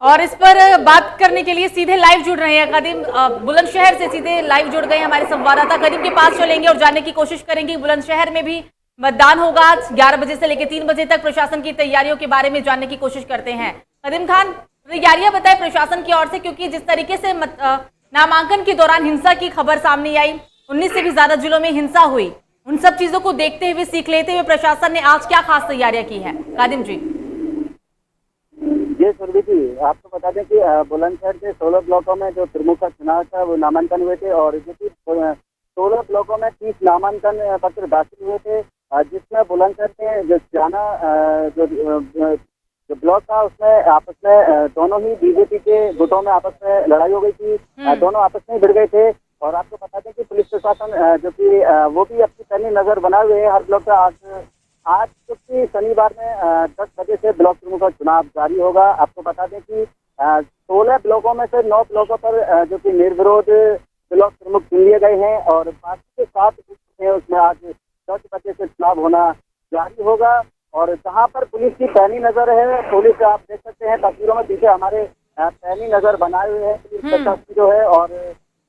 और इस पर बात करने के लिए सीधे लाइव जुड़ रहे हैं कदीम, बुलंदशहर से सीधे लाइव जुड़ गए हमारे संवाददाता। कदीम के पास चलेंगे और जानने की कोशिश करेंगे बुलंदशहर में भी मतदान होगा 11 बजे से लेकर 3 बजे तक। प्रशासन की तैयारियों के बारे में जानने की कोशिश करते हैं। कदीम खान, तैयारियां बताए प्रशासन की ओर से, क्योंकि जिस तरीके से नामांकन के दौरान हिंसा की खबर सामने आई, 19 से भी ज्यादा जिलों में हिंसा हुई, उन सब चीजों को देखते हुए, सीख लेते हुए प्रशासन ने आज क्या खास तैयारियां की है? कादिम जी। जी सुरभि जी, आपको बता दें कि बुलंदशहर के 16 ब्लॉकों में जो प्रमुख का चुनाव था वो नामांकन हुए थे, और जो कि 16 ब्लॉकों में 30 नामांकन पत्र दाखिल हुए थे, जिसमें बुलंदशहर के जो जाना जो ब्लॉक था उसमें आपस में दोनों ही बीजेपी के गुटों में आपस में लड़ाई हो गई थी। दोनों आपस में भिड़ गए थे। और आपको बता दें कि पुलिस प्रशासन जो कि वो भी अपनी पैनी नजर बनाए हुए है हर ब्लॉक का। आज क्योंकि शनिवार में 10 बजे से ब्लॉक प्रमुख का चुनाव जारी होगा। आपको बता दें कि 16 ब्लॉकों में से 9 ब्लॉकों पर जो कि निर्विरोध ब्लॉक प्रमुख चुन लिए गए हैं, और बाकी के 7 है उसमें आज 10 बजे से चुनाव होना जारी होगा। और जहां पर पुलिस की पैनी नजर है, पुलिस आप देख सकते हैं तस्वीरों में पीछे हमारे पैनी नजर बनाए हुए हैं पुलिस प्रशासन जो है। और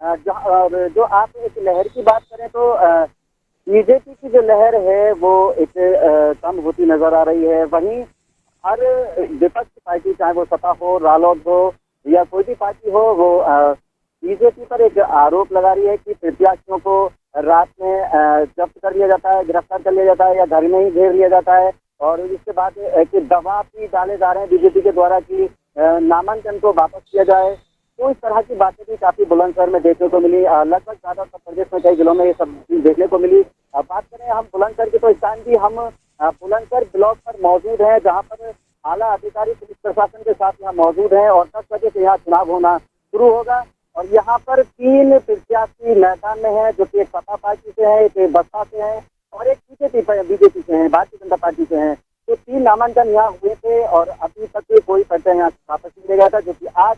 जो आप एक लहर की बात करें तो बीजेपी की जो लहर है वो एक कम होती नजर आ रही है। वहीं हर विपक्ष पार्टी, चाहे वो सपा हो, रालोद हो या कोई भी पार्टी हो, वो बीजेपी पर एक आरोप लगा रही है कि प्रत्याशियों को रात में जब्त कर लिया जाता है, गिरफ्तार कर लिया जाता है या घर में ही घेर लिया जाता है। और इसके बाद एक दबाव भी डाले जा रहे हैं बीजेपी के द्वारा कि नामांकन को वापस किया जाए। तो इस तरह की बातें भी काफी बुलंदशहर में देखने को मिली। लगभग ज्यादातर प्रदेश में कई जिलों में ये सब चीज देखने को मिली। बात करें हम बुलंदशहर की, तो इस टाइम भी हम बुलंदशहर ब्लॉक पर मौजूद हैं, जहां पर आला अधिकारी पुलिस प्रशासन के साथ यहाँ मौजूद हैं। और 10 बजे से यहाँ चुनाव होना शुरू होगा। और यहाँ पर 3 प्रत्याशी मैदान में है, जो कि एक सपा पार्टी से है, एक बसपा से है और एक बीजेपी से है, भारतीय जनता पार्टी से है। तो 3 नामांकन यहाँ हुए थे और अभी तक कोई पर्चा यहाँ वापस नहीं ले गया था, जो कि आज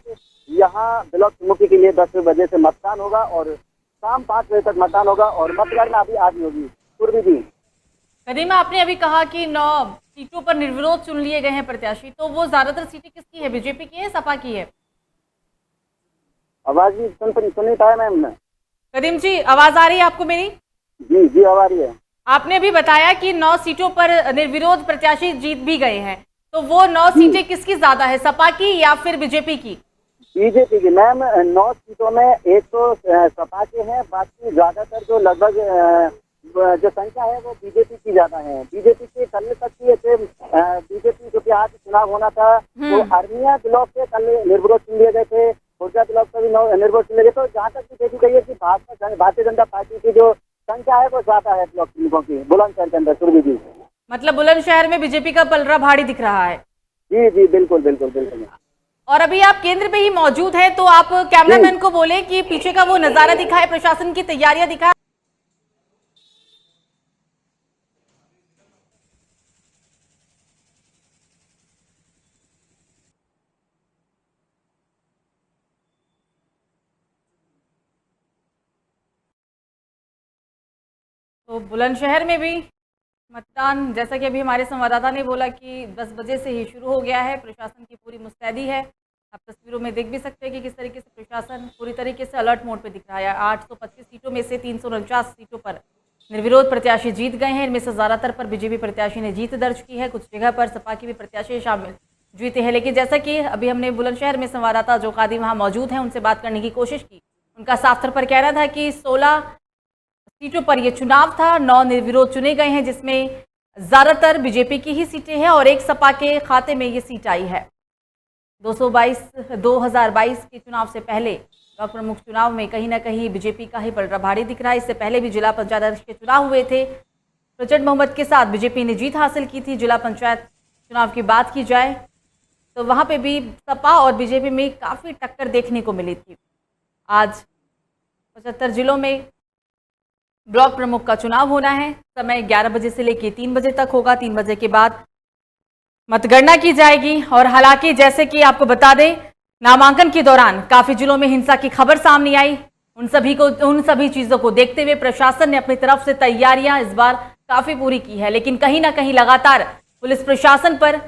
यहाँ ब्लॉक प्रमुखी के लिए 10 बजे से मतदान होगा और शाम 5 बजे तक मतदान होगा। और मतगणना अभी आज होगी। पूर्वी जी, कदीमा, आपने अभी कहा कि 9 सीटों पर निर्विरोध चुन लिए गए हैं प्रत्याशी, तो वो ज्यादातर सीटें किसकी है? बीजेपी की है, सपा की है? आवाज भी सुन नहीं पाया मैम। कदीम जी, आवाज आ रही है आपको मेरी? जी जी, आवाज आ रही है। आपने भी बताया कि 9 सीटों पर निर्विरोध प्रत्याशी जीत भी गए हैं, तो वो 9 सीटें किसकी ज्यादा है, सपा की या फिर बीजेपी की? बीजेपी की मैम। 9 सीटों में 1 तो सपा के हैं, बाकी ज्यादातर जो लगभग जो संख्या है वो बीजेपी की ज्यादा है। बीजेपी के कल तक की बीजेपी जो कि आज चुनाव होना था, तो अरनिया ब्लॉक से कल निर्विरोध चुन लिए गए थे, खुर्जा ब्लॉक से भी निर्विरोध चुन लिए गए। तो जहाँ तक भी देखी गई है कि भारतीय जनता पार्टी की जो संख्या है वो ज्यादा है ब्लॉक प्रमुखों की बुलंदशहर के अंदर। सुरभि जी, मतलब बुलंदशहर में बीजेपी का पलड़ा भारी दिख रहा है। जी जी, बिल्कुल बिल्कुल बिल्कुल। और अभी आप केंद्र पे ही मौजूद हैं, तो आप कैमरामैन को बोले कि पीछे का वो नजारा दिखाए, प्रशासन की तैयारियां दिखाए। तो बुलंदशहर में भी मतदान, जैसा कि अभी हमारे संवाददाता ने बोला कि 10 बजे से ही शुरू हो गया है। प्रशासन की पूरी मुस्तैदी है। आप तस्वीरों में देख भी सकते हैं कि किस तरीके से प्रशासन पूरी तरीके से अलर्ट मोड पे दिख रहा है। 825 सीटों में से 349 सीटों पर निर्विरोध प्रत्याशी जीत गए हैं। इनमें से ज़्यादातर पर बीजेपी प्रत्याशी ने जीत दर्ज की है। कुछ जगह पर सपा के भी प्रत्याशी शामिल जीते हैं। लेकिन जैसा कि अभी हमने बुलंदशहर में संवाददाता जो कादिम वहाँ मौजूद हैं उनसे बात करने की कोशिश की, उनका साफ तौर पर कहना था कि 16 सीटों पर यह चुनाव था, 9 निर्विरोध चुने गए हैं, जिसमें ज्यादातर बीजेपी की ही सीटें हैं और एक सपा के खाते में ये सीट आई है। 2022 के चुनाव से पहले ब्लॉक प्रमुख चुनाव में कहीं ना कहीं बीजेपी का ही पलड़ा भारी दिख रहा है। इससे पहले भी जिला पंचायत अध्यक्ष के चुनाव हुए थे, प्रचंड बहुमत के साथ बीजेपी ने जीत हासिल की थी। जिला पंचायत चुनाव की बात की जाए तो वहां पे भी सपा और बीजेपी में काफी टक्कर देखने को मिली थी। आज 75 जिलों में ब्लॉक प्रमुख का चुनाव होना है। समय 11 बजे से लेकर 3 बजे तक होगा। 3 बजे के बाद मतगणना की जाएगी। और हालांकि जैसे कि आपको बता दें, नामांकन के दौरान काफी जिलों में हिंसा की खबर सामने आई। उन सभी चीजों को देखते हुए प्रशासन ने अपनी तरफ से तैयारियां इस बार काफी पूरी की है। लेकिन कहीं ना कहीं लगातार पुलिस प्रशासन पर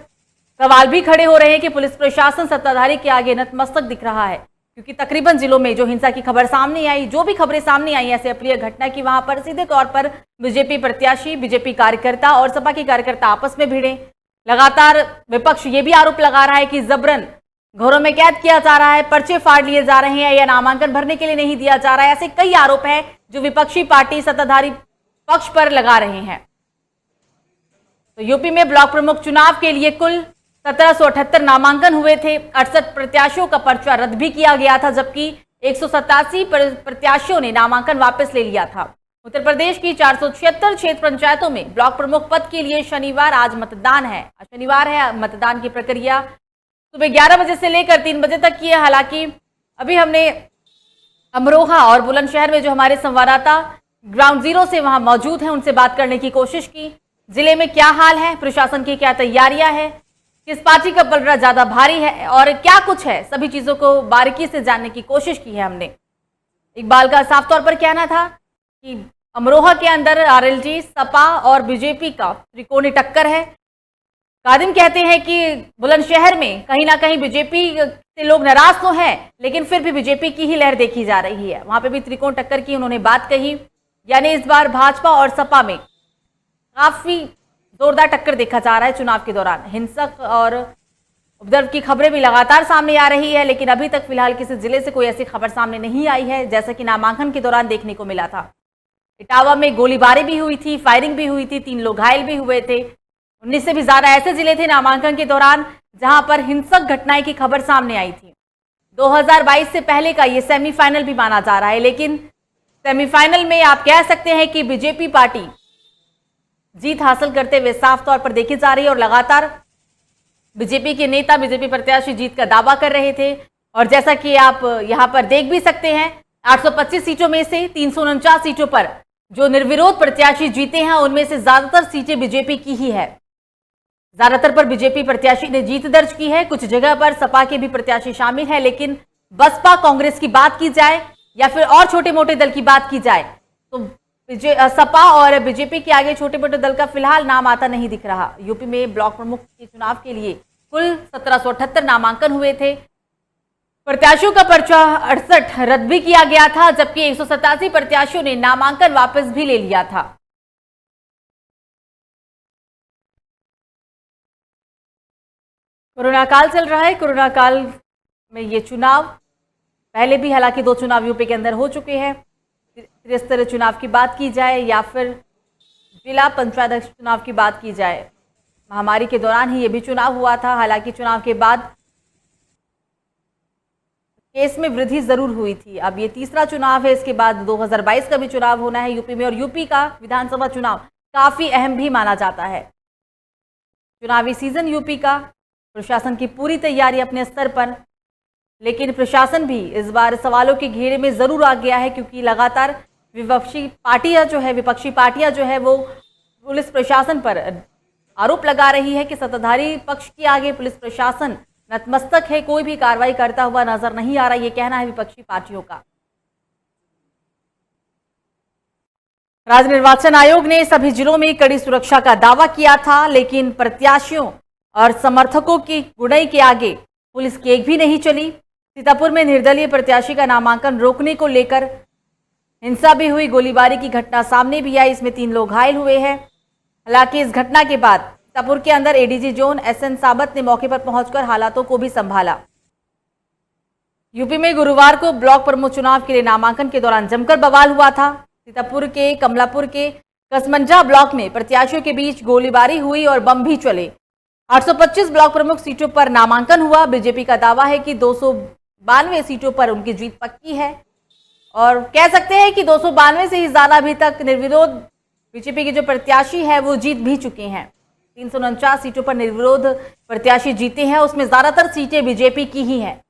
सवाल भी खड़े हो रहे हैं कि पुलिस प्रशासन सत्ताधारी के आगे नतमस्तक दिख रहा है, क्योंकि तकरीबन जिलों में जो हिंसा की खबर सामने आई, जो भी खबरें सामने आई ऐसे अप्रिय घटना की, वहां पर सीधे तौर पर बीजेपी प्रत्याशी, बीजेपी कार्यकर्ता और सपा के कार्यकर्ता आपस में भिड़े। लगातार विपक्ष ये भी आरोप लगा रहा है कि जबरन घरों में कैद किया जा रहा है, पर्चे फाड़ लिए जा रहे हैं या नामांकन भरने के लिए नहीं दिया जा रहा है। ऐसे कई आरोप हैं जो विपक्षी पार्टी सत्ताधारी पक्ष पर लगा रहे हैं। तो यूपी में ब्लॉक प्रमुख चुनाव के लिए कुल 1778 नामांकन हुए थे। 68 प्रत्याशियों का पर्चा रद्द भी किया गया था, जबकि 187 प्रत्याशियों ने नामांकन वापस ले लिया था। उत्तर प्रदेश की 476 क्षेत्र पंचायतों में ब्लॉक प्रमुख पद के लिए शनिवार आज मतदान है। शनिवार है मतदान की प्रक्रिया सुबह 11 बजे से लेकर 3 बजे तक की है। हालांकि अभी हमने अमरोहा और बुलंदशहर में जो हमारे संवाददाता ग्राउंड जीरो से वहां मौजूद हैं, उनसे बात करने की कोशिश की। जिले में क्या हाल है, प्रशासन की क्या तैयारियां है, किस पार्टी का पलड़ा ज्यादा भारी है और क्या कुछ है, सभी चीजों को बारीकी से जानने की कोशिश की है हमने। इकबाल का साफ तौर पर कहना था कि अमरोहा के अंदर आरएलडी, सपा और बीजेपी का त्रिकोणीय टक्कर है। कादिम कहते हैं कि बुलंदशहर में कहीं ना कहीं बीजेपी से लोग नाराज तो हैं, लेकिन फिर भी बीजेपी की ही लहर देखी जा रही है। वहां पे भी त्रिकोण टक्कर की उन्होंने बात कही, यानी इस बार भाजपा और सपा में काफी जोरदार टक्कर देखा जा रहा है। चुनाव के दौरान हिंसक और उपद्रव की खबरें भी लगातार सामने आ रही है, लेकिन अभी तक फिलहाल किसी जिले से कोई ऐसी खबर सामने नहीं आई है, जैसा कि नामांकन के दौरान देखने को मिला था। इटावा में गोलीबारी भी हुई थी, फायरिंग भी हुई थी, 3 लोग घायल भी हुए थे। 19 से भी ज्यादा ऐसे जिले थे नामांकन के दौरान जहां पर हिंसक घटनाएं की खबर सामने आई थी। 2022 से पहले का ये सेमीफाइनल भी माना जा रहा है, लेकिन सेमीफाइनल में आप कह सकते हैं कि बीजेपी पार्टी जीत हासिल करते हुए साफ तौर पर देखी जा रही है और लगातार बीजेपी के नेता, बीजेपी प्रत्याशी जीत का दावा कर रहे थे। और जैसा कि आप यहां पर देख भी सकते हैं, 825 सीटों में से 349 सीटों पर जो निर्विरोध प्रत्याशी जीते हैं, उनमें से ज्यादातर सीटें बीजेपी की ही है। ज्यादातर पर बीजेपी प्रत्याशी ने जीत दर्ज की है। कुछ जगह पर सपा के भी प्रत्याशी शामिल है, लेकिन बसपा कांग्रेस की बात की जाए या फिर और छोटे मोटे दल की बात की जाए तो सपा और बीजेपी के आगे छोटे मोटे दल का फिलहाल नाम आता नहीं दिख रहा। यूपी में ब्लॉक प्रमुख के चुनाव के लिए कुल 1778 नामांकन हुए थे। प्रत्याशियों का पर्चा 68 रद्द भी किया गया था, जबकि 187 प्रत्याशियों ने नामांकन वापस भी ले लिया था। कोरोना काल चल रहा है। कोरोना काल में ये चुनाव पहले भी हालांकि 2 चुनाव यूपी के अंदर हो चुके हैं। त्रिस्तरीय चुनाव की बात की जाए या फिर जिला पंचायत अध्यक्ष चुनाव की बात की जाए, महामारी के दौरान ही ये भी चुनाव हुआ था। हालांकि चुनाव के बाद केस में वृद्धि जरूर हुई थी। अब ये तीसरा चुनाव है, इसके बाद 2022 का भी चुनाव होना है यूपी में, और यूपी का विधानसभा चुनाव काफी अहम भी माना जाता है। चुनावी सीजन यूपी का, प्रशासन की पूरी तैयारी अपने स्तर पर, लेकिन प्रशासन भी इस बार सवालों के घेरे में जरूर आ गया है, क्योंकि लगातार विपक्षी पार्टियां जो है वो पुलिस प्रशासन पर आरोप लगा रही है कि सत्ताधारी पक्ष के आगे पुलिस प्रशासन नतमस्तक है, कोई भी कार्रवाई करता हुआ नजर नहीं आ रहा। ये कहना है विपक्षी पार्टियों का। राज्य निर्वाचन आयोग ने सभी जिलों में कड़ी सुरक्षा का दावा किया था, लेकिन प्रत्याशियों और समर्थकों की गुड़ई के आगे पुलिस की एक भी नहीं चली। सीतापुर में निर्दलीय प्रत्याशी का नामांकन रोकने को लेकर हिंसा भी हुई, गोलीबारी की घटना सामने भी आई, इसमें 3 लोग घायल हुए हैं। हालांकि इस घटना के बाद सीतापुर के अंदर एडीजी जोन एसएन साबत ने मौके पर पहुंचकर हालातों को भी संभाला। यूपी में गुरुवार को ब्लॉक प्रमुख चुनाव के लिए नामांकन के दौरान जमकर बवाल हुआ था। सीतापुर के कमलापुर के कसमंजा ब्लॉक में प्रत्याशियों के बीच गोलीबारी हुई और बम भी चले। 825 ब्लॉक प्रमुख सीटों पर नामांकन हुआ। बीजेपी का दावा है कि 292 सीटों पर उनकी जीत पक्की है, और कह सकते हैं कि 292 से ही ज्यादा अभी तक निर्विरोध बीजेपी के जो प्रत्याशी है वो जीत भी चुके हैं। 349 सीटों पर निर्विरोध प्रत्याशी जीते हैं, उसमें ज्यादातर सीटें बीजेपी की ही हैं।